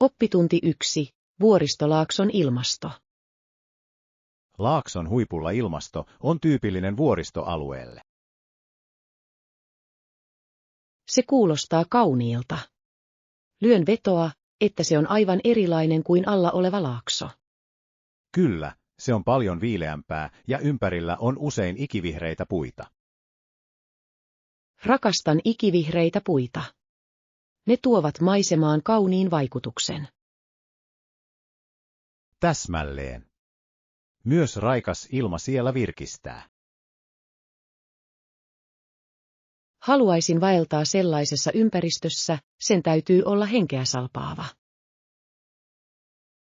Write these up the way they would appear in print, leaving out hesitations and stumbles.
Oppitunti 1. Vuoristolaakson ilmasto. Laakson huipulla ilmasto on tyypillinen vuoristoalueelle. Se kuulostaa kauniilta. Lyön vetoa, että se on aivan erilainen kuin alla oleva laakso. Kyllä, se on paljon viileämpää ja ympärillä on usein ikivihreitä puita. Rakastan ikivihreitä puita. Ne tuovat maisemaan kauniin vaikutuksen. Täsmälleen. Myös raikas ilma siellä virkistää. Haluaisin vaeltaa sellaisessa ympäristössä, sen täytyy olla henkeä salpaava.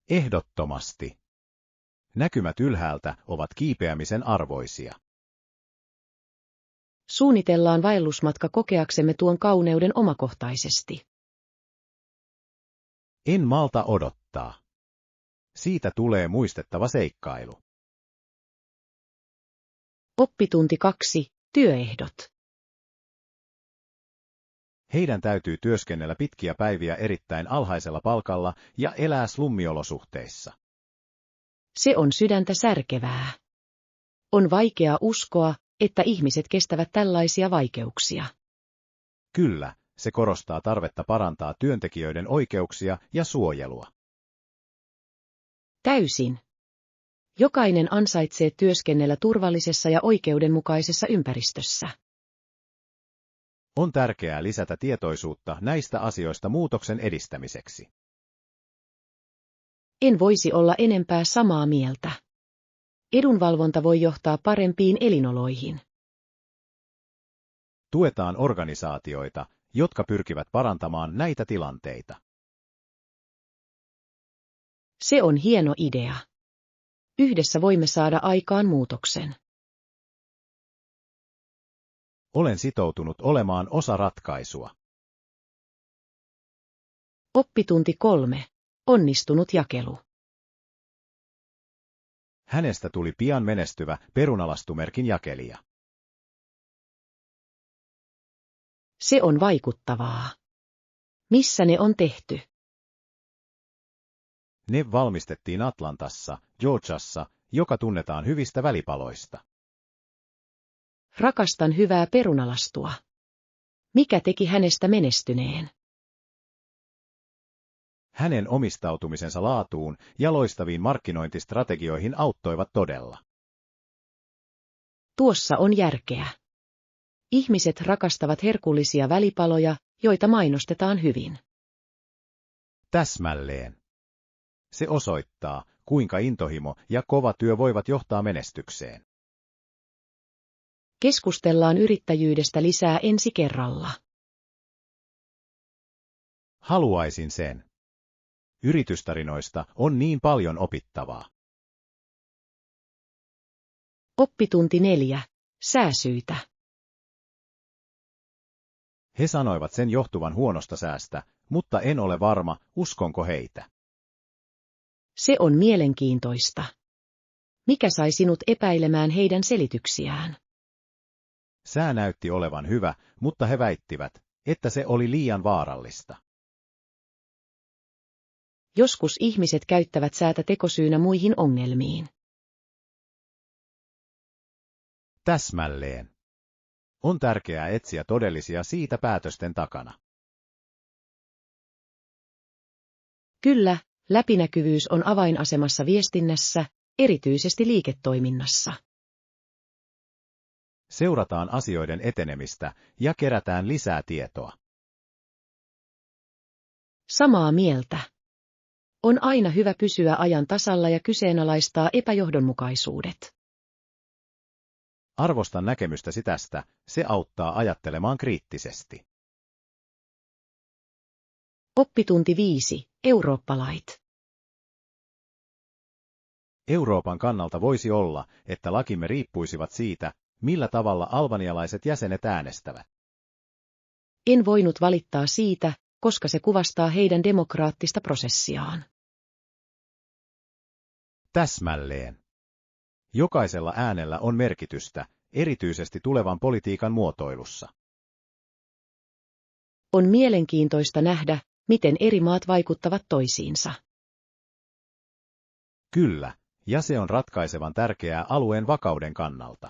Ehdottomasti. Näkymät ylhäältä ovat kiipeämisen arvoisia. Suunnitellaan vaellusmatka kokeaksemme tuon kauneuden omakohtaisesti. En malta odottaa. Siitä tulee muistettava seikkailu. Oppitunti 2. Työehdot. Heidän täytyy työskennellä pitkiä päiviä erittäin alhaisella palkalla ja elää slummiolosuhteissa. Se on sydäntä särkevää. On vaikea uskoa, että ihmiset kestävät tällaisia vaikeuksia. Kyllä, se korostaa tarvetta parantaa työntekijöiden oikeuksia ja suojelua. Täysin. Jokainen ansaitsee työskennellä turvallisessa ja oikeudenmukaisessa ympäristössä. On tärkeää lisätä tietoisuutta näistä asioista muutoksen edistämiseksi. En voisi olla enempää samaa mieltä. Edunvalvonta voi johtaa parempiin elinoloihin. Tuetaan organisaatioita, jotka pyrkivät parantamaan näitä tilanteita. Se on hieno idea. Yhdessä voimme saada aikaan muutoksen. Olen sitoutunut olemaan osa ratkaisua. Oppitunti 3. Onnistunut jakelu. Hänestä tuli pian menestyvä perunalastumerkin jakelija. Se on vaikuttavaa. Missä ne on tehty? Ne valmistettiin Atlantassa, Georgiassa, joka tunnetaan hyvistä välipaloista. Rakastan hyvää perunalastua. Mikä teki hänestä menestyneen? Hänen omistautumisensa laatuun ja loistaviin markkinointistrategioihin auttoivat todella. Tuossa on järkeä. Ihmiset rakastavat herkullisia välipaloja, joita mainostetaan hyvin. Täsmälleen. Se osoittaa, kuinka intohimo ja kova työ voivat johtaa menestykseen. Keskustellaan yrittäjyydestä lisää ensi kerralla. Haluaisin sen. Yritystarinoista on niin paljon opittavaa. Oppitunti 4. Sääsyitä. He sanoivat sen johtuvan huonosta säästä, mutta en ole varma, uskonko heitä. Se on mielenkiintoista. Mikä sai sinut epäilemään heidän selityksiään? Sää näytti olevan hyvä, mutta he väittivät, että se oli liian vaarallista. Joskus ihmiset käyttävät säätä tekosyynä muihin ongelmiin. Täsmälleen. On tärkeää etsiä todellisia siitä päätösten takana. Kyllä, läpinäkyvyys on avainasemassa viestinnässä, erityisesti liiketoiminnassa. Seurataan asioiden etenemistä ja kerätään lisää tietoa. Samaa mieltä. On aina hyvä pysyä ajan tasalla ja kyseenalaistaa epäjohdonmukaisuudet. Arvostan näkemystäsi tästä, se auttaa ajattelemaan kriittisesti. Oppitunti 5. Eurooppalait. Euroopan kannalta voisi olla, että lakimme riippuisivat siitä, millä tavalla albanialaiset jäsenet äänestävät. En voinut valittaa siitä, koska se kuvastaa heidän demokraattista prosessiaan. Täsmälleen. Jokaisella äänellä on merkitystä, erityisesti tulevan politiikan muotoilussa. On mielenkiintoista nähdä, miten eri maat vaikuttavat toisiinsa. Kyllä, ja se on ratkaisevan tärkeää alueen vakauden kannalta.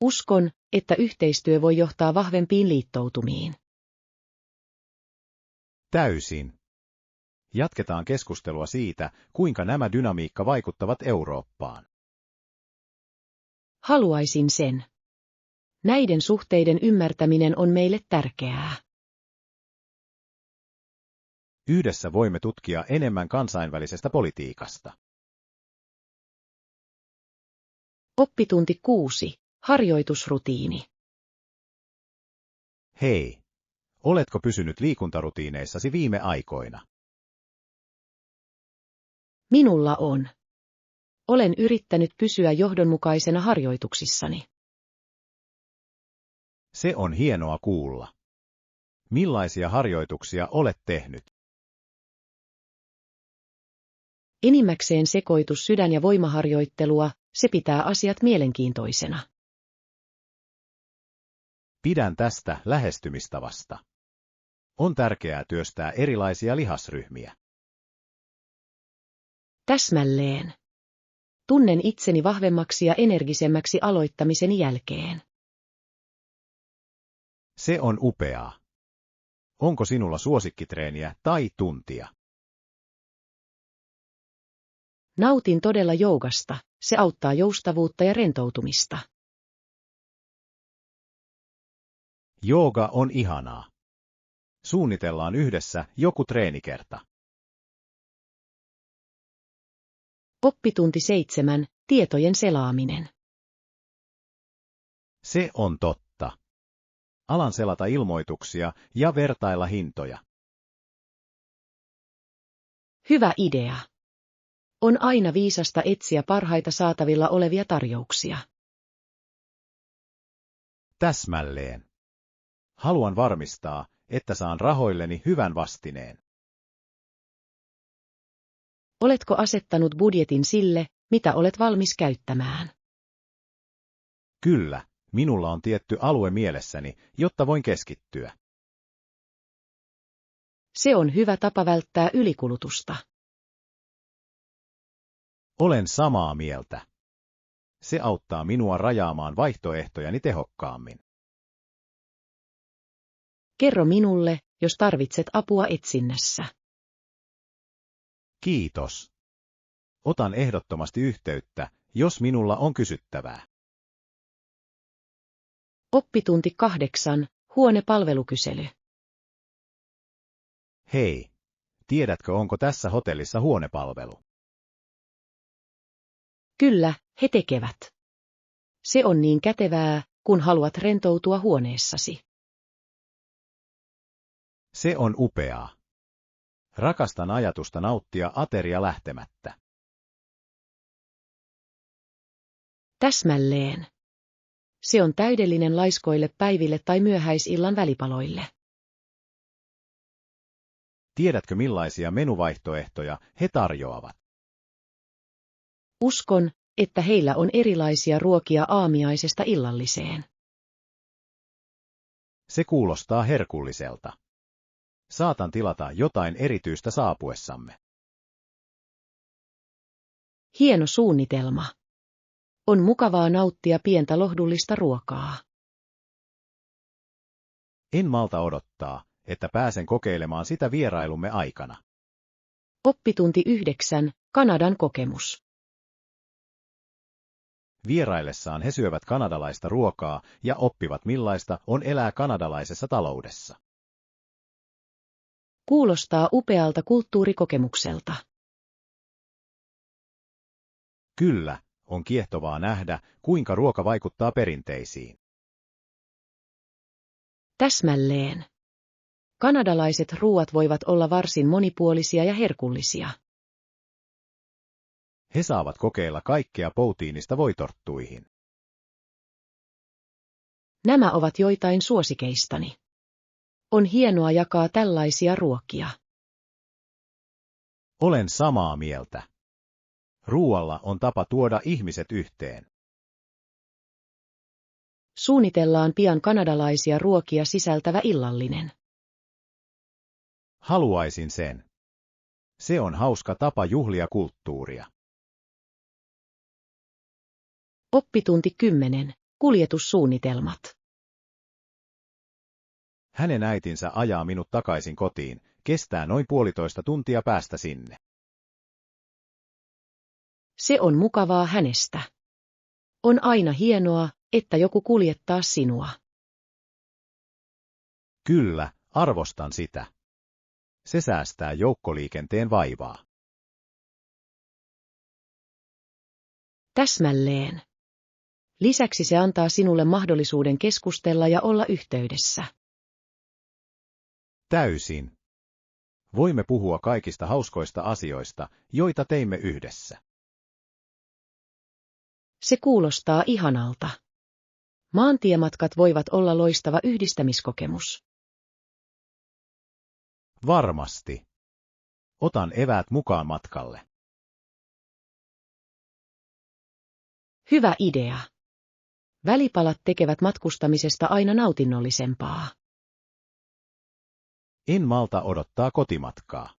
Uskon, että yhteistyö voi johtaa vahvempiin liittoutumiin. Täysin. Jatketaan keskustelua siitä, kuinka nämä dynamiikka vaikuttavat Eurooppaan. Haluaisin sen. Näiden suhteiden ymmärtäminen on meille tärkeää. Yhdessä voimme tutkia enemmän kansainvälisestä politiikasta. Oppitunti 6. Harjoitusrutiini. Hei, oletko pysynyt liikuntarutiineissasi viime aikoina? Minulla on. Olen yrittänyt pysyä johdonmukaisena harjoituksissani. Se on hienoa kuulla. Millaisia harjoituksia olet tehnyt? Enimmäkseen sekoitus sydän- ja voimaharjoittelua, se pitää asiat mielenkiintoisena. Pidän tästä lähestymistavasta. On tärkeää työstää erilaisia lihasryhmiä. Täsmälleen. Tunnen itseni vahvemmaksi ja energisemmäksi aloittamiseni jälkeen. Se on upeaa. Onko sinulla suosikkitreeniä tai tuntia? Nautin todella joogasta, se auttaa joustavuutta ja rentoutumista. Jooga on ihanaa. Suunnitellaan yhdessä joku treenikerta. Oppitunti 7. Tietojen selaaminen. Se on totta. Alan selata ilmoituksia ja vertailla hintoja. Hyvä idea. On aina viisasta etsiä parhaita saatavilla olevia tarjouksia. Täsmälleen. Haluan varmistaa, että saan rahoilleni hyvän vastineen. Oletko asettanut budjetin sille, mitä olet valmis käyttämään? Kyllä, minulla on tietty alue mielessäni, jotta voin keskittyä. Se on hyvä tapa välttää ylikulutusta. Olen samaa mieltä. Se auttaa minua rajaamaan vaihtoehtojani tehokkaammin. Kerro minulle, jos tarvitset apua etsinnässä. Kiitos. Otan ehdottomasti yhteyttä, jos minulla on kysyttävää. Oppitunti 8. Huonepalvelukysely. Hei, tiedätkö onko tässä hotellissa huonepalvelu? Kyllä, he tekevät. Se on niin kätevää, kun haluat rentoutua huoneessasi. Se on upeaa. Rakastan ajatusta nauttia ateria lähtemättä. Täsmälleen. Se on täydellinen laiskoille päiville tai myöhäisillan välipaloille. Tiedätkö millaisia menuvaihtoehtoja he tarjoavat? Uskon, että heillä on erilaisia ruokia aamiaisesta illalliseen. Se kuulostaa herkulliselta. Saatan tilata jotain erityistä saapuessamme. Hieno suunnitelma. On mukavaa nauttia pientä lohdullista ruokaa. En malta odottaa, että pääsen kokeilemaan sitä vierailumme aikana. Oppitunti 9. Kanadan kokemus. Vieraillessaan he syövät kanadalaista ruokaa ja oppivat millaista on elää kanadalaisessa taloudessa. Kuulostaa upealta kulttuurikokemukselta. Kyllä, on kiehtovaa nähdä, kuinka ruoka vaikuttaa perinteisiin. Täsmälleen. Kanadalaiset ruuat voivat olla varsin monipuolisia ja herkullisia. He saavat kokeilla kaikkea poutiinista voitorttuihin. Nämä ovat joitain suosikeistani. On hienoa jakaa tällaisia ruokia. Olen samaa mieltä. Ruualla on tapa tuoda ihmiset yhteen. Suunnitellaan pian kanadalaisia ruokia sisältävä illallinen. Haluaisin sen. Se on hauska tapa juhlia kulttuuria. Oppitunti 10. Kuljetussuunnitelmat. Hänen äitinsä ajaa minut takaisin kotiin, kestää noin 1,5 tuntia päästä sinne. Se on mukavaa hänestä. On aina hienoa, että joku kuljettaa sinua. Kyllä, arvostan sitä. Se säästää joukkoliikenteen vaivaa. Täsmälleen. Lisäksi se antaa sinulle mahdollisuuden keskustella ja olla yhteydessä. Täysin. Voimme puhua kaikista hauskoista asioista, joita teimme yhdessä. Se kuulostaa ihanalta. Maantiematkat voivat olla loistava yhdistämiskokemus. Varmasti. Otan eväät mukaan matkalle. Hyvä idea. Välipalat tekevät matkustamisesta aina nautinnollisempaa. En malta odottaa kotimatkaa.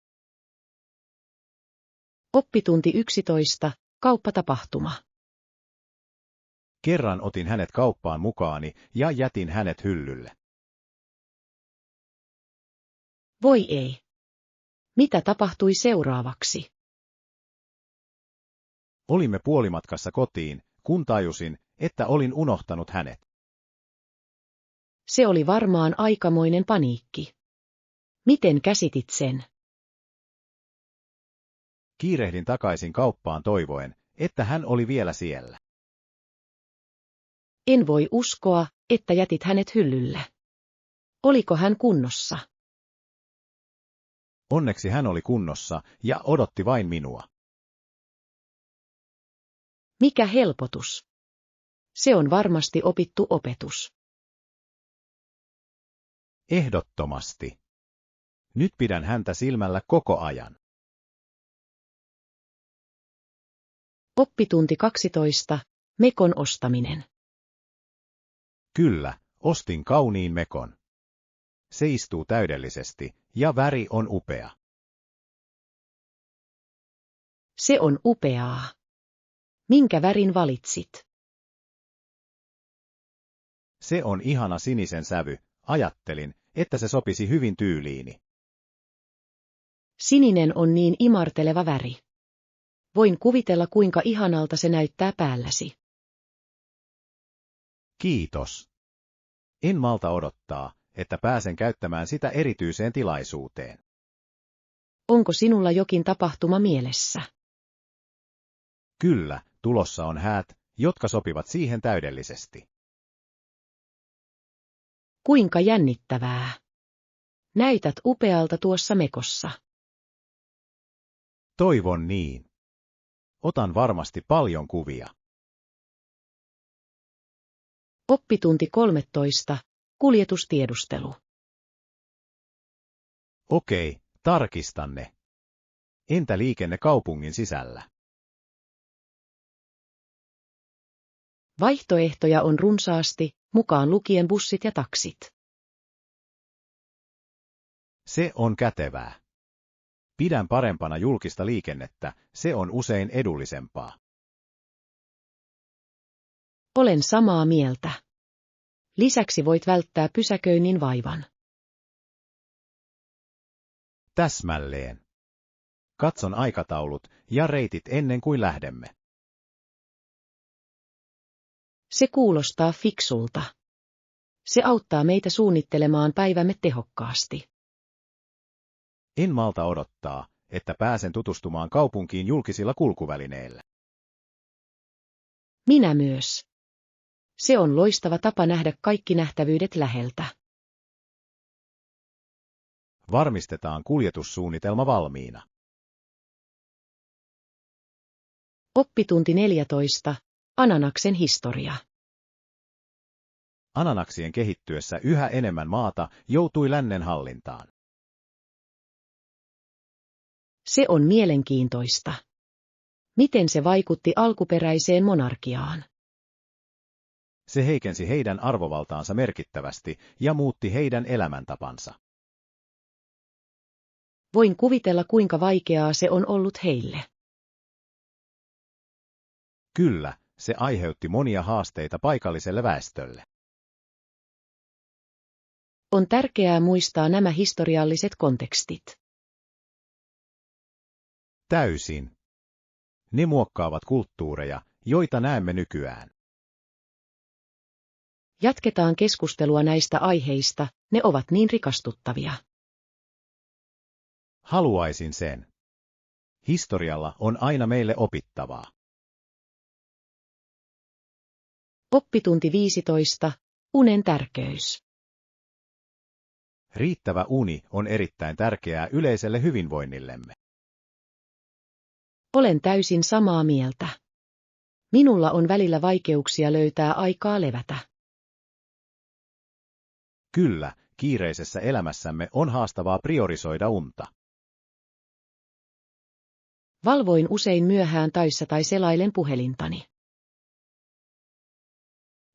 Oppitunti 11. Kauppatapahtuma. Kerran otin hänet kauppaan mukaani ja jätin hänet hyllylle. Voi ei. Mitä tapahtui seuraavaksi? Olimme puolimatkassa kotiin, kun tajusin, että olin unohtanut hänet. Se oli varmaan aikamoinen paniikki. Miten käsitit sen? Kiirehdin takaisin kauppaan toivoen, että hän oli vielä siellä. En voi uskoa, että jätit hänet hyllylle. Oliko hän kunnossa? Onneksi hän oli kunnossa ja odotti vain minua. Mikä helpotus. Se on varmasti opittu opetus. Ehdottomasti. Nyt pidän häntä silmällä koko ajan. Oppitunti 12. Mekon ostaminen. Kyllä, ostin kauniin mekon. Se istuu täydellisesti, ja väri on upea. Se on upeaa. Minkä värin valitsit? Se on ihana sinisen sävy, ajattelin, että se sopisi hyvin tyyliini. Sininen on niin imarteleva väri. Voin kuvitella, kuinka ihanalta se näyttää päälläsi. Kiitos. En malta odottaa, että pääsen käyttämään sitä erityiseen tilaisuuteen. Onko sinulla jokin tapahtuma mielessä? Kyllä, tulossa on häät, jotka sopivat siihen täydellisesti. Kuinka jännittävää. Näytät upealta tuossa mekossa. Toivon niin. Otan varmasti paljon kuvia. Oppitunti 13. Kuljetustiedustelu. Okei, tarkistan ne. Entä liikenne kaupungin sisällä? Vaihtoehtoja on runsaasti, mukaan lukien bussit ja taksit. Se on kätevää. Pidän parempana julkista liikennettä, se on usein edullisempaa. Olen samaa mieltä. Lisäksi voit välttää pysäköinnin vaivan. Täsmälleen. Katson aikataulut ja reitit ennen kuin lähdemme. Se kuulostaa fiksulta. Se auttaa meitä suunnittelemaan päivämme tehokkaasti. En malta odottaa, että pääsen tutustumaan kaupunkiin julkisilla kulkuvälineillä. Minä myös. Se on loistava tapa nähdä kaikki nähtävyydet läheltä. Varmistetaan kuljetussuunnitelma valmiina. Oppitunti 14. Ananaksen historia. Ananaksien kehittyessä yhä enemmän maata joutui lännen hallintaan. Se on mielenkiintoista. Miten se vaikutti alkuperäiseen monarkiaan? Se heikensi heidän arvovaltaansa merkittävästi ja muutti heidän elämäntapansa. Voin kuvitella, kuinka vaikeaa se on ollut heille. Kyllä, se aiheutti monia haasteita paikalliselle väestölle. On tärkeää muistaa nämä historialliset kontekstit. Täysin. Ne muokkaavat kulttuureja, joita näemme nykyään. Jatketaan keskustelua näistä aiheista, ne ovat niin rikastuttavia. Haluaisin sen. Historialla on aina meille opittavaa. Oppitunti 15. Unen tärkeys. Riittävä uni on erittäin tärkeää yleiselle hyvinvoinnillemme. Olen täysin samaa mieltä. Minulla on välillä vaikeuksia löytää aikaa levätä. Kyllä, kiireisessä elämässämme on haastavaa priorisoida unta. Valvoin usein myöhään töissä tai selailen puhelintani.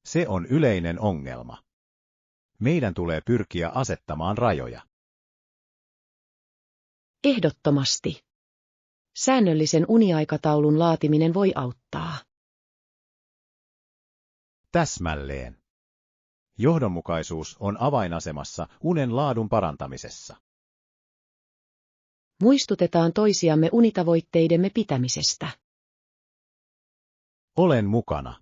Se on yleinen ongelma. Meidän tulee pyrkiä asettamaan rajoja. Ehdottomasti. Säännöllisen uniaikataulun laatiminen voi auttaa. Täsmälleen. Johdonmukaisuus on avainasemassa unen laadun parantamisessa. Muistutetaan toisiamme unitavoitteidemme pitämisestä. Olen mukana.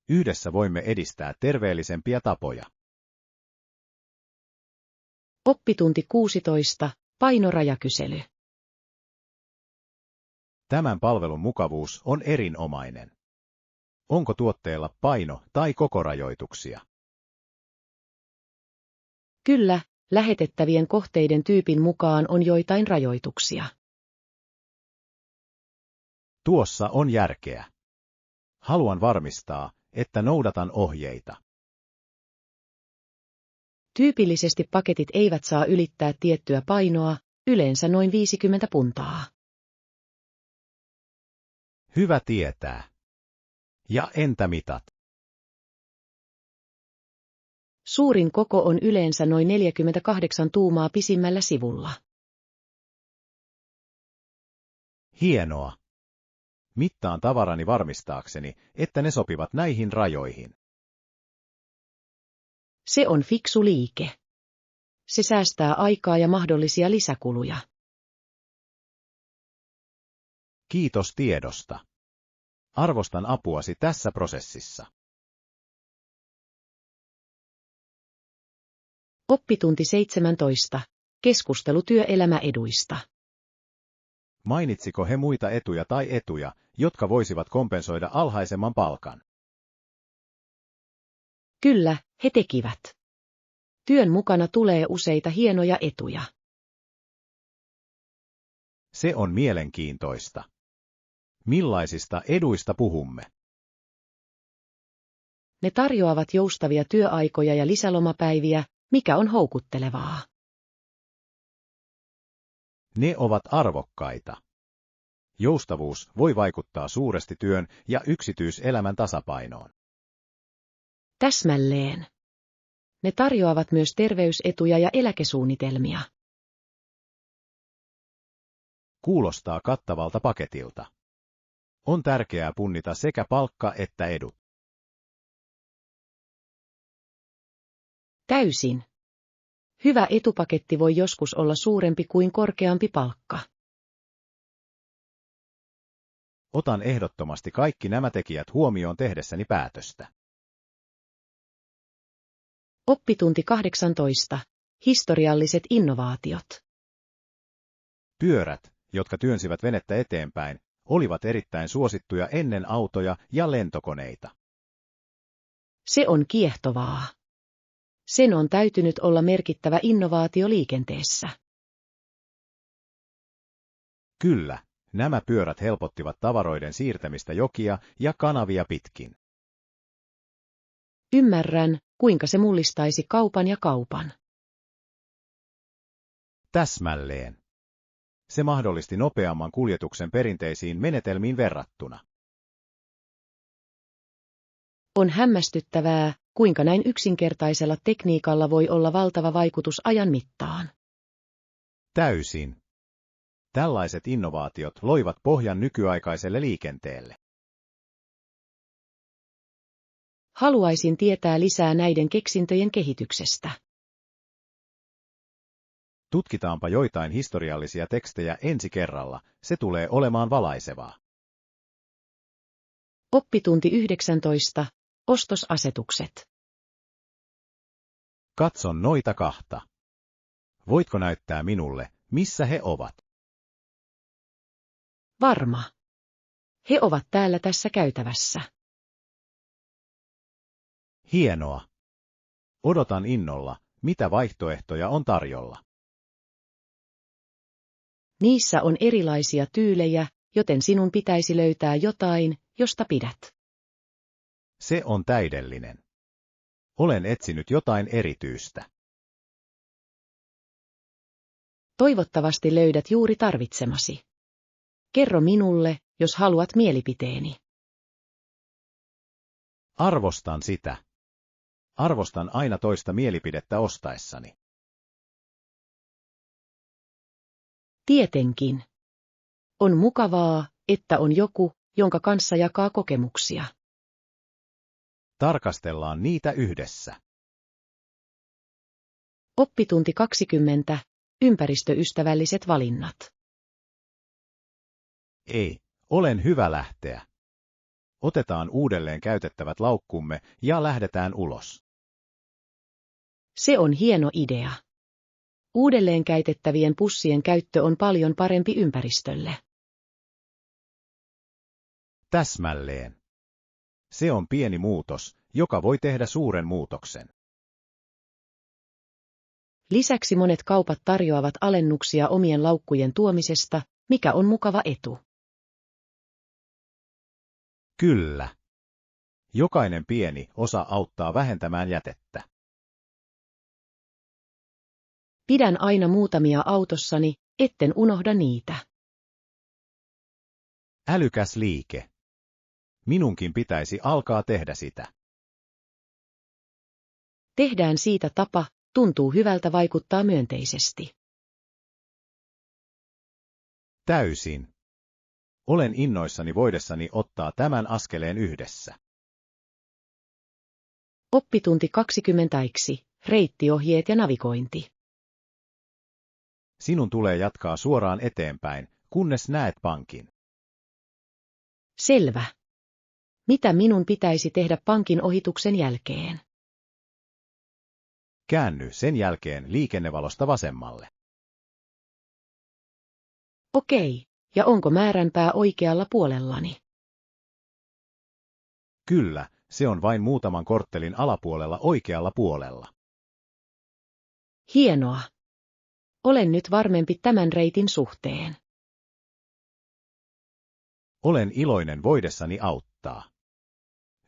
Yhdessä voimme edistää terveellisempiä tapoja. Oppitunti 16. Painorajakysely. Tämän palvelun mukavuus on erinomainen. Onko tuotteella paino- tai kokorajoituksia? Kyllä, lähetettävien kohteiden tyypin mukaan on joitain rajoituksia. Tuossa on järkeä. Haluan varmistaa, että noudatan ohjeita. Tyypillisesti paketit eivät saa ylittää tiettyä painoa, yleensä noin 50 puntaa. Hyvä tietää. Ja entä mitat? Suurin koko on yleensä noin 48 tuumaa pisimmällä sivulla. Hienoa. Mittaan tavarani varmistaakseni, että ne sopivat näihin rajoihin. Se on fiksu liike. Se säästää aikaa ja mahdollisia lisäkuluja. Kiitos tiedosta. Arvostan apuasi tässä prosessissa. Oppitunti 17. Keskustelu työelämäeduista. Mainitsiko he muita etuja tai etuja, jotka voisivat kompensoida alhaisemman palkan? Kyllä, he tekivät. Työn mukana tulee useita hienoja etuja. Se on mielenkiintoista. Millaisista eduista puhumme? Ne tarjoavat joustavia työaikoja ja lisälomapäiviä, mikä on houkuttelevaa. Ne ovat arvokkaita. Joustavuus voi vaikuttaa suuresti työn ja yksityiselämän tasapainoon. Täsmälleen. Ne tarjoavat myös terveysetuja ja eläkesuunnitelmia. Kuulostaa kattavalta paketilta. On tärkeää punnita sekä palkka että edut. Täysin. Hyvä etupaketti voi joskus olla suurempi kuin korkeampi palkka. Otan ehdottomasti kaikki nämä tekijät huomioon tehdessäni päätöstä. Oppitunti 18. Historialliset innovaatiot. Pyörät, jotka työnsivät venettä eteenpäin, olivat erittäin suosittuja ennen autoja ja lentokoneita. Se on kiehtovaa. Sen on täytynyt olla merkittävä innovaatio liikenteessä. Kyllä, nämä pyörät helpottivat tavaroiden siirtämistä jokia ja kanavia pitkin. Ymmärrän, kuinka se mullistaisi kaupan ja kaupan. Täsmälleen. Se mahdollisti nopeamman kuljetuksen perinteisiin menetelmiin verrattuna. On hämmästyttävää, kuinka näin yksinkertaisella tekniikalla voi olla valtava vaikutus ajan mittaan. Täysin. Tällaiset innovaatiot loivat pohjan nykyaikaiselle liikenteelle. Haluaisin tietää lisää näiden keksintöjen kehityksestä. Tutkitaanpa joitain historiallisia tekstejä ensi kerralla, se tulee olemaan valaisevaa. Oppitunti 19. Ostosasetukset. Katson noita kahta. Voitko näyttää minulle, missä he ovat? Varma. He ovat täällä tässä käytävässä. Hienoa. Odotan innolla, mitä vaihtoehtoja on tarjolla. Niissä on erilaisia tyylejä, joten sinun pitäisi löytää jotain, josta pidät. Se on täydellinen. Olen etsinyt jotain erityistä. Toivottavasti löydät juuri tarvitsemasi. Kerro minulle, jos haluat mielipiteeni. Arvostan sitä. Arvostan aina toista mielipidettä ostaessani. Tietenkin. On mukavaa, että on joku, jonka kanssa jakaa kokemuksia. Tarkastellaan niitä yhdessä. Oppitunti 20. Ympäristöystävälliset valinnat. Ei, olen hyvä lähteä. Otetaan uudelleen käytettävät laukkumme ja lähdetään ulos. Se on hieno idea. Uudelleen käytettävien pussien käyttö on paljon parempi ympäristölle. Täsmälleen. Se on pieni muutos, joka voi tehdä suuren muutoksen. Lisäksi monet kaupat tarjoavat alennuksia omien laukkujen tuomisesta, mikä on mukava etu. Kyllä. Jokainen pieni osa auttaa vähentämään jätettä. Pidän aina muutamia autossani, etten unohda niitä. Älykäs liike. Minunkin pitäisi alkaa tehdä sitä. Tehdään siitä tapa, tuntuu hyvältä vaikuttaa myönteisesti. Täysin. Olen innoissani voidessani ottaa tämän askeleen yhdessä. Oppitunti 20. Reittiohjeet ja navigointi. Sinun tulee jatkaa suoraan eteenpäin, kunnes näet pankin. Selvä. Mitä minun pitäisi tehdä pankin ohituksen jälkeen? Käänny sen jälkeen liikennevalosta vasemmalle. Okei, ja onko määränpää oikealla puolellani? Kyllä, se on vain muutaman korttelin alapuolella oikealla puolella. Hienoa. Olen nyt varmempi tämän reitin suhteen. Olen iloinen voidessani auttaa.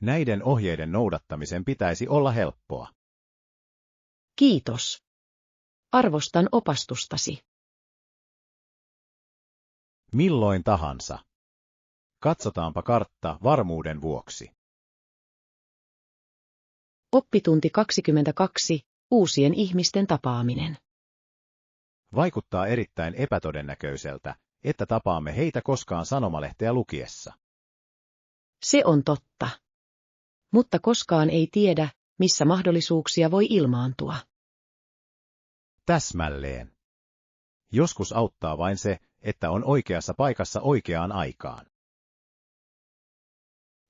Näiden ohjeiden noudattamisen pitäisi olla helppoa. Kiitos. Arvostan opastustasi. Milloin tahansa. Katsotaanpa kartta varmuuden vuoksi. Oppitunti 22. Uusien ihmisten tapaaminen. Vaikuttaa erittäin epätodennäköiseltä, että tapaamme heitä koskaan sanomalehteä lukiessa. Se on totta. Mutta koskaan ei tiedä, missä mahdollisuuksia voi ilmaantua. Täsmälleen. Joskus auttaa vain se, että on oikeassa paikassa oikeaan aikaan.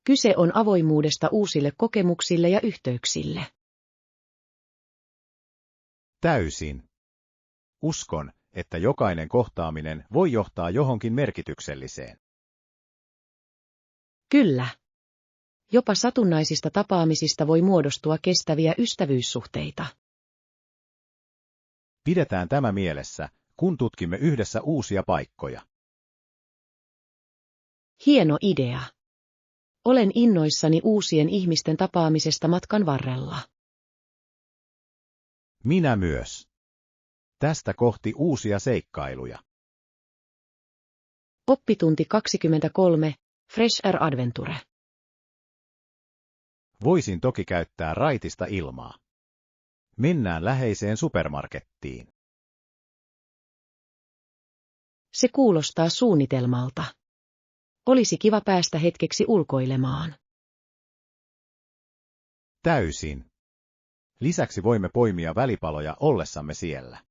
Kyse on avoimuudesta uusille kokemuksille ja yhteyksille. Täysin. Uskon, että jokainen kohtaaminen voi johtaa johonkin merkitykselliseen. Kyllä. Jopa satunnaisista tapaamisista voi muodostua kestäviä ystävyyssuhteita. Pidetään tämä mielessä, kun tutkimme yhdessä uusia paikkoja. Hieno idea. Olen innoissani uusien ihmisten tapaamisesta matkan varrella. Minä myös. Tästä kohti uusia seikkailuja. Oppitunti 23. Fresh Air Adventure. Voisin toki käyttää raitista ilmaa. Mennään läheiseen supermarkettiin. Se kuulostaa suunnitelmalta. Olisi kiva päästä hetkeksi ulkoilemaan. Täysin. Lisäksi voimme poimia välipaloja ollessamme siellä.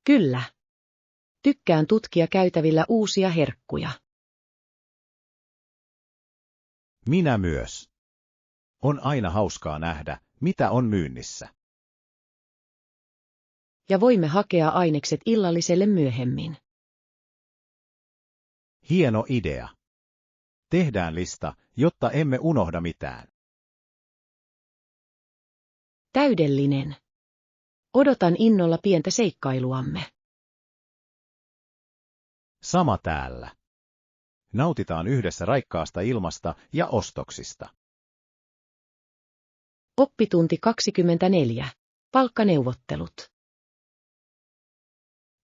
Kyllä. Tykkään tutkia käytävillä uusia herkkuja. Minä myös. On aina hauskaa nähdä, mitä on myynnissä. Ja voimme hakea ainekset illalliselle myöhemmin. Hieno idea. Tehdään lista, jotta emme unohda mitään. Täydellinen. Odotan innolla pientä seikkailuamme. Sama täällä. Nautitaan yhdessä raikkaasta ilmasta ja ostoksista. Oppitunti 24. Palkkaneuvottelut.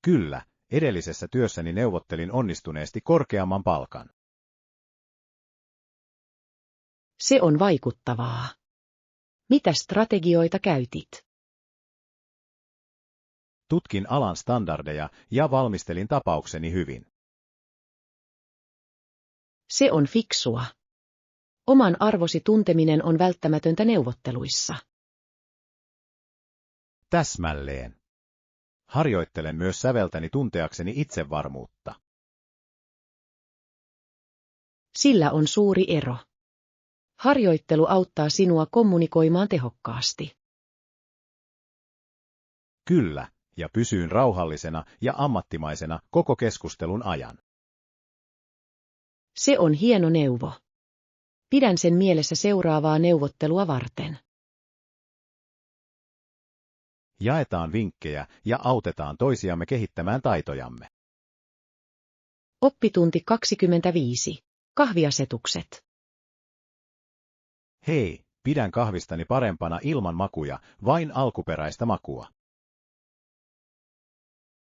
Kyllä, edellisessä työssäni neuvottelin onnistuneesti korkeamman palkan. Se on vaikuttavaa. Mitä strategioita käytit? Tutkin alan standardeja ja valmistelin tapaukseni hyvin. Se on fiksua. Oman arvosi tunteminen on välttämätöntä neuvotteluissa. Täsmälleen. Harjoittelen myös säveltäni tunteakseni itsevarmuutta. Sillä on suuri ero. Harjoittelu auttaa sinua kommunikoimaan tehokkaasti. Kyllä, ja pysyin rauhallisena ja ammattimaisena koko keskustelun ajan. Se on hieno neuvo. Pidän sen mielessä seuraavaa neuvottelua varten. Jaetaan vinkkejä ja autetaan toisiamme kehittämään taitojamme. Oppitunti 25. Kahviasetukset. Hei, pidän kahvistani parempana ilman makuja, vain alkuperäistä makua.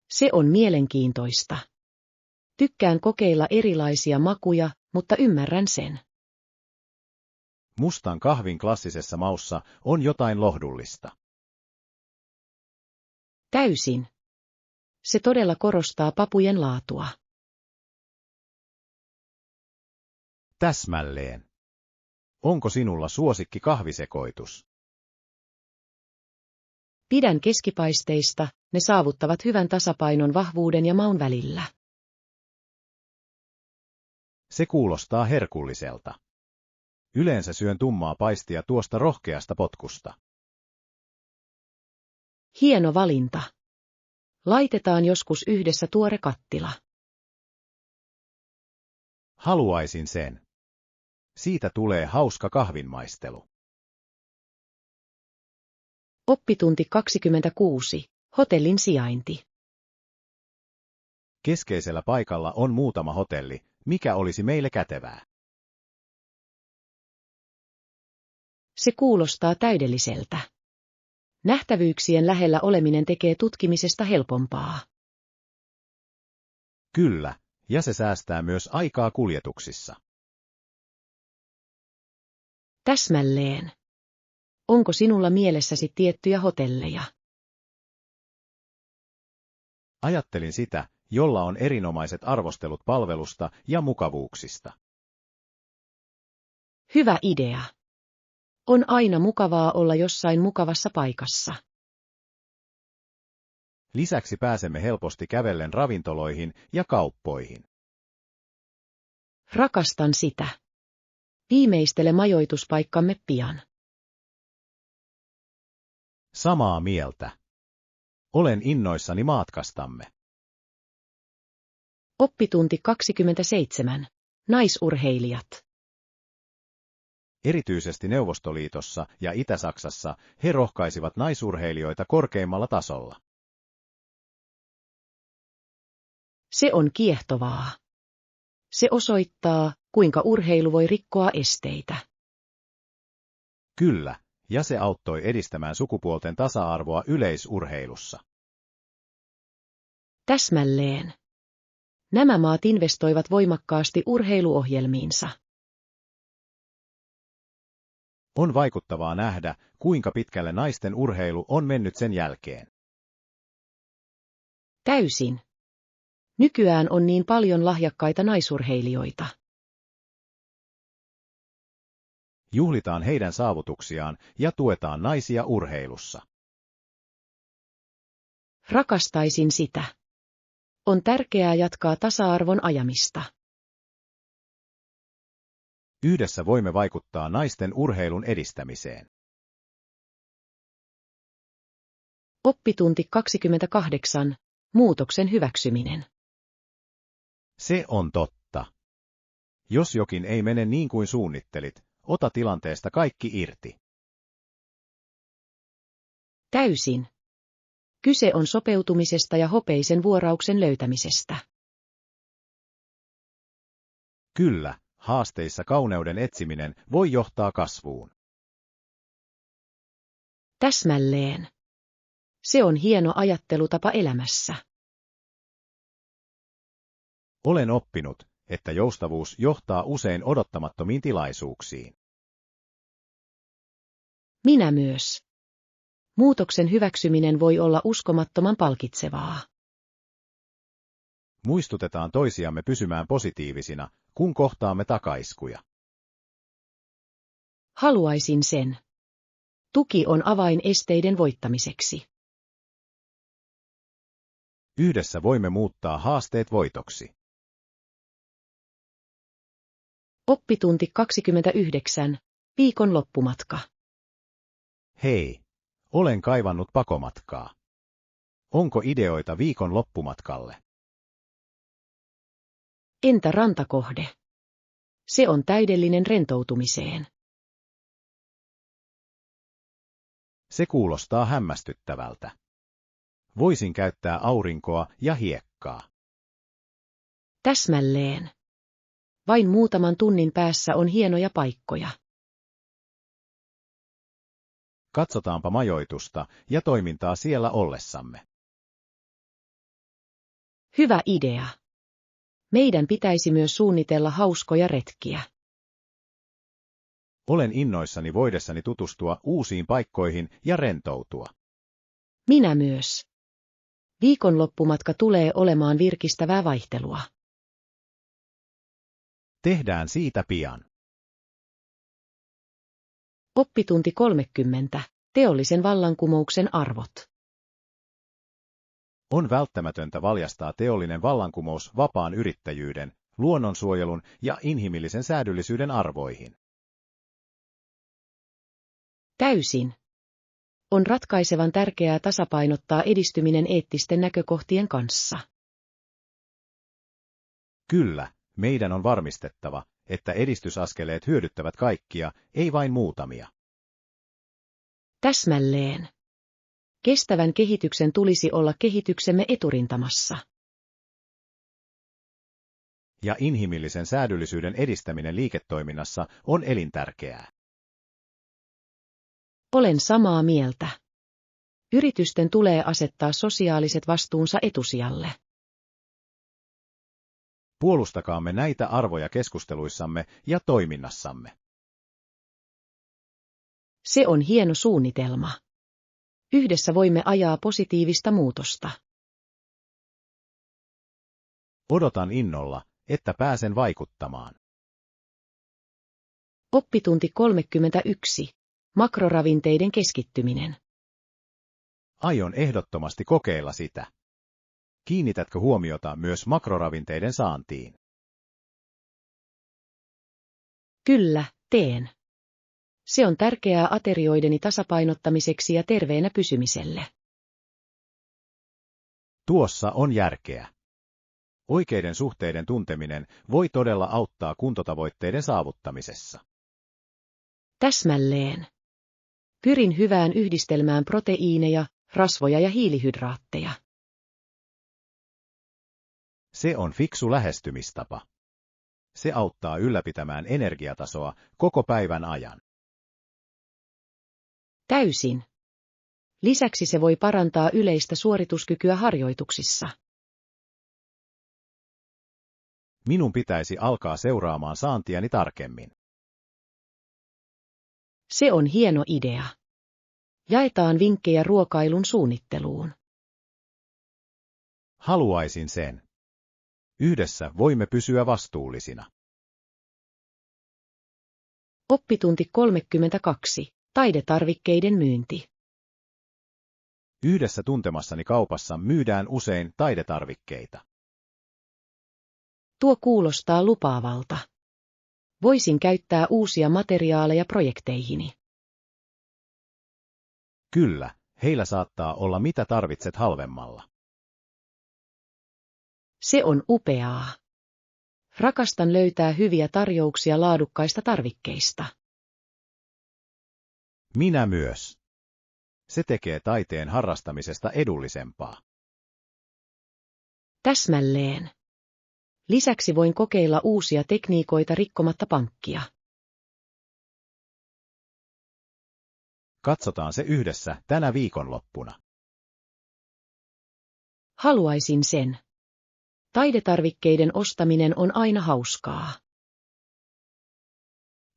Se on mielenkiintoista. Tykkään kokeilla erilaisia makuja, mutta ymmärrän sen. Mustan kahvin klassisessa maussa on jotain lohdullista. Täysin. Se todella korostaa papujen laatua. Täsmälleen. Onko sinulla suosikki kahvisekoitus? Pidän keskipaisteista, ne saavuttavat hyvän tasapainon vahvuuden ja maun välillä. Se kuulostaa herkulliselta. Yleensä syön tummaa paistia tuosta rohkeasta potkusta. Hieno valinta. Laitetaan joskus yhdessä tuore kattila. Haluaisin sen. Siitä tulee hauska kahvinmaistelu. Oppitunti 26. Hotellin sijainti. Keskeisellä paikalla on muutama hotelli, mikä olisi meille kätevää. Se kuulostaa täydelliseltä. Nähtävyyksien lähellä oleminen tekee tutkimisesta helpompaa. Kyllä, ja se säästää myös aikaa kuljetuksissa. Täsmälleen. Onko sinulla mielessäsi tiettyjä hotelleja? Ajattelin sitä, jolla on erinomaiset arvostelut palvelusta ja mukavuuksista. Hyvä idea. On aina mukavaa olla jossain mukavassa paikassa. Lisäksi pääsemme helposti kävellen ravintoloihin ja kauppoihin. Rakastan sitä. Viimeistele majoituspaikkamme pian. Samaa mieltä. Olen innoissani matkastamme. Oppitunti 27. Naisurheilijat. Erityisesti Neuvostoliitossa ja Itä-Saksassa he rohkaisivat naisurheilijoita korkeimmalla tasolla. Se on kiehtovaa. Se osoittaa, kuinka urheilu voi rikkoa esteitä. Kyllä, ja se auttoi edistämään sukupuolten tasa-arvoa yleisurheilussa. Täsmälleen. Nämä maat investoivat voimakkaasti urheiluohjelmiinsa. On vaikuttavaa nähdä, kuinka pitkälle naisten urheilu on mennyt sen jälkeen. Täysin. Nykyään on niin paljon lahjakkaita naisurheilijoita. Juhlitaan heidän saavutuksiaan ja tuetaan naisia urheilussa. Rakastaisin sitä. On tärkeää jatkaa tasa-arvon ajamista. Yhdessä voimme vaikuttaa naisten urheilun edistämiseen. Oppitunti 28. Muutoksen hyväksyminen. Se on totta. Jos jokin ei mene niin kuin suunnittelit, ota tilanteesta kaikki irti. Täysin. Kyse on sopeutumisesta ja hopeisen vuorauksen löytämisestä. Kyllä, haasteissa kauneuden etsiminen voi johtaa kasvuun. Täsmälleen. Se on hieno ajattelutapa elämässä. Olen oppinut, että joustavuus johtaa usein odottamattomiin tilaisuuksiin. Minä myös. Muutoksen hyväksyminen voi olla uskomattoman palkitsevaa. Muistutetaan toisiamme pysymään positiivisina, kun kohtaamme takaiskuja. Haluaisin sen. Tuki on avain esteiden voittamiseksi. Yhdessä voimme muuttaa haasteet voitoksi. Oppitunti 29. Viikon loppumatka. Hei, olen kaivannut pakomatkaa. Onko ideoita viikon loppumatkalle? Entä rantakohde? Se on täydellinen rentoutumiseen. Se kuulostaa hämmästyttävältä. Voisin käyttää aurinkoa ja hiekkaa. Täsmälleen. Vain muutaman tunnin päässä on hienoja paikkoja. Katsotaanpa majoitusta ja toimintaa siellä ollessamme. Hyvä idea. Meidän pitäisi myös suunnitella hauskoja retkiä. Olen innoissani voidessani tutustua uusiin paikkoihin ja rentoutua. Minä myös. Viikonloppumatka tulee olemaan virkistävää vaihtelua. Tehdään siitä pian. Oppitunti 30. Teollisen vallankumouksen arvot. On välttämätöntä valjastaa teollinen vallankumous vapaan yrittäjyyden, luonnonsuojelun ja inhimillisen säädyllisyyden arvoihin. Täysin. On ratkaisevan tärkeää tasapainottaa edistyminen eettisten näkökohtien kanssa. Kyllä, meidän on varmistettava, että edistysaskeleet hyödyttävät kaikkia, ei vain muutamia. Täsmälleen. Kestävän kehityksen tulisi olla kehityksemme eturintamassa. Ja inhimillisen säädyllisyyden edistäminen liiketoiminnassa on elintärkeää. Olen samaa mieltä. Yritysten tulee asettaa sosiaaliset vastuunsa etusijalle. Puolustakaamme näitä arvoja keskusteluissamme ja toiminnassamme. Se on hieno suunnitelma. Yhdessä voimme ajaa positiivista muutosta. Odotan innolla, että pääsen vaikuttamaan. Oppitunti 31. Makroravinteiden keskittyminen. Aion ehdottomasti kokeilla sitä. Kiinnitätkö huomiota myös makroravinteiden saantiin? Kyllä, teen. Se on tärkeää aterioideni tasapainottamiseksi ja terveenä pysymiselle. Tuossa on järkeä. Oikeiden suhteiden tunteminen voi todella auttaa kuntotavoitteiden saavuttamisessa. Täsmälleen. Pyrin hyvään yhdistelmään proteiineja, rasvoja ja hiilihydraatteja. Se on fiksu lähestymistapa. Se auttaa ylläpitämään energiatasoa koko päivän ajan. Täysin. Lisäksi se voi parantaa yleistä suorituskykyä harjoituksissa. Minun pitäisi alkaa seuraamaan saantiani tarkemmin. Se on hieno idea. Jaetaan vinkkejä ruokailun suunnitteluun. Haluaisin sen. Yhdessä voimme pysyä vastuullisina. Oppitunti 32. Taidetarvikkeiden myynti. Yhdessä tuntemassani kaupassa myydään usein taidetarvikkeita. Tuo kuulostaa lupaavalta. Voisin käyttää uusia materiaaleja projekteihini. Kyllä, heillä saattaa olla mitä tarvitset halvemmalla. Se on upeaa. Rakastan löytää hyviä tarjouksia laadukkaista tarvikkeista. Minä myös. Se tekee taiteen harrastamisesta edullisempaa. Täsmälleen. Lisäksi voin kokeilla uusia tekniikoita rikkomatta pankkia. Katsotaan se yhdessä tänä viikonloppuna. Haluaisin sen. Taidetarvikkeiden ostaminen on aina hauskaa.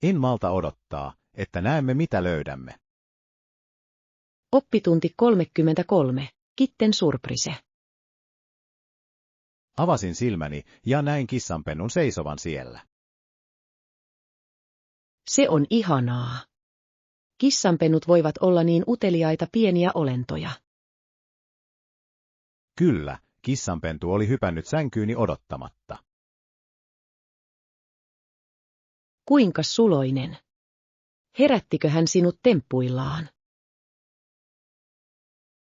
En malta odottaa, että näemme mitä löydämme. Oppitunti 33. Kitten surprise. Avasin silmäni ja näin kissanpennun seisovan siellä. Se on ihanaa. Kissanpennut voivat olla niin uteliaita pieniä olentoja. Kyllä, kissanpentu oli hypännyt sänkyyni odottamatta. Kuinka suloinen. Herättikö hän sinut temppuillaan?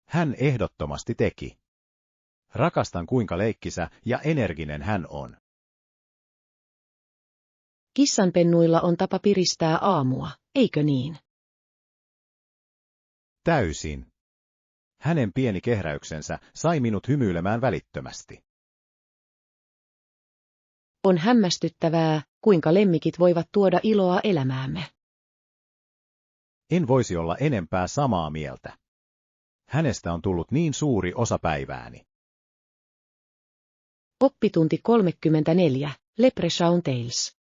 Hän ehdottomasti teki. Rakastan kuinka leikkisä ja energinen hän on. Kissanpennuilla on tapa piristää aamua, eikö niin? Täysin. Hänen pieni kehräyksensä sai minut hymyilemään välittömästi. On hämmästyttävää, kuinka lemmikit voivat tuoda iloa elämäämme. En voisi olla enempää samaa mieltä. Hänestä on tullut niin suuri osa päivääni. Oppitunti 34. Leprechaun Tales.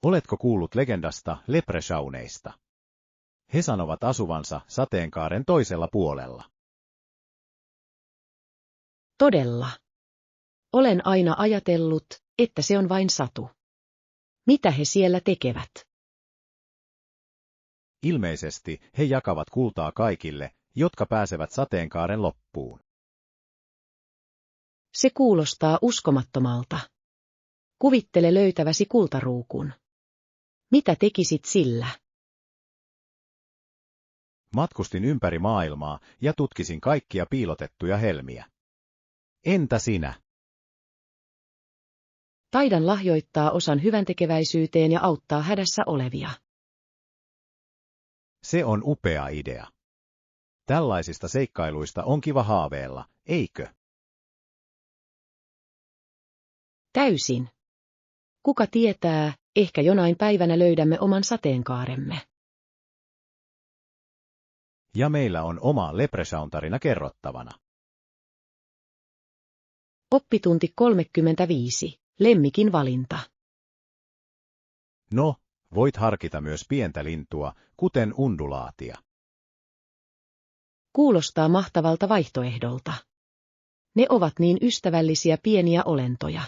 Oletko kuullut legendasta leprechauneista? He sanovat asuvansa sateenkaaren toisella puolella. Todella. Olen aina ajatellut, että se on vain satu. Mitä he siellä tekevät? Ilmeisesti he jakavat kultaa kaikille, jotka pääsevät sateenkaaren loppuun. Se kuulostaa uskomattomalta. Kuvittele löytäväsi kultaruukun. Mitä tekisit sillä? Matkustin ympäri maailmaa ja tutkisin kaikkia piilotettuja helmiä. Entä sinä? Taidan lahjoittaa osan hyväntekeväisyyteen ja auttaa hädässä olevia. Se on upea idea. Tällaisista seikkailuista on kiva haaveilla, eikö? Täysin. Kuka tietää, ehkä jonain päivänä löydämme oman sateenkaaremme. Ja meillä on oma Leprechaun-tarina kerrottavana. Oppitunti 35. Lemmikin valinta. No, voit harkita myös pientä lintua, kuten undulaatia. Kuulostaa mahtavalta vaihtoehdolta. Ne ovat niin ystävällisiä pieniä olentoja.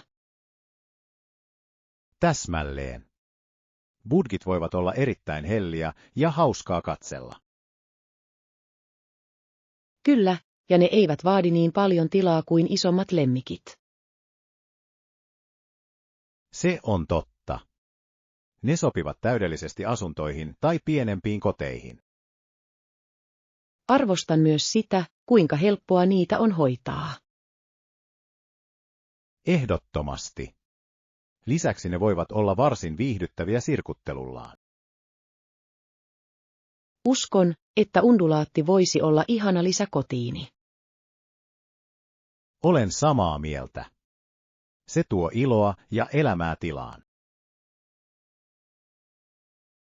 Täsmälleen. Budgit voivat olla erittäin helliä ja hauskaa katsella. Kyllä, ja ne eivät vaadi niin paljon tilaa kuin isommat lemmikit. Se on totta. Ne sopivat täydellisesti asuntoihin tai pienempiin koteihin. Arvostan myös sitä, kuinka helppoa niitä on hoitaa. Ehdottomasti. Lisäksi ne voivat olla varsin viihdyttäviä sirkuttelullaan. Uskon, että undulaatti voisi olla ihana lisä kotiini. Olen samaa mieltä. Se tuo iloa ja elämää tilaan.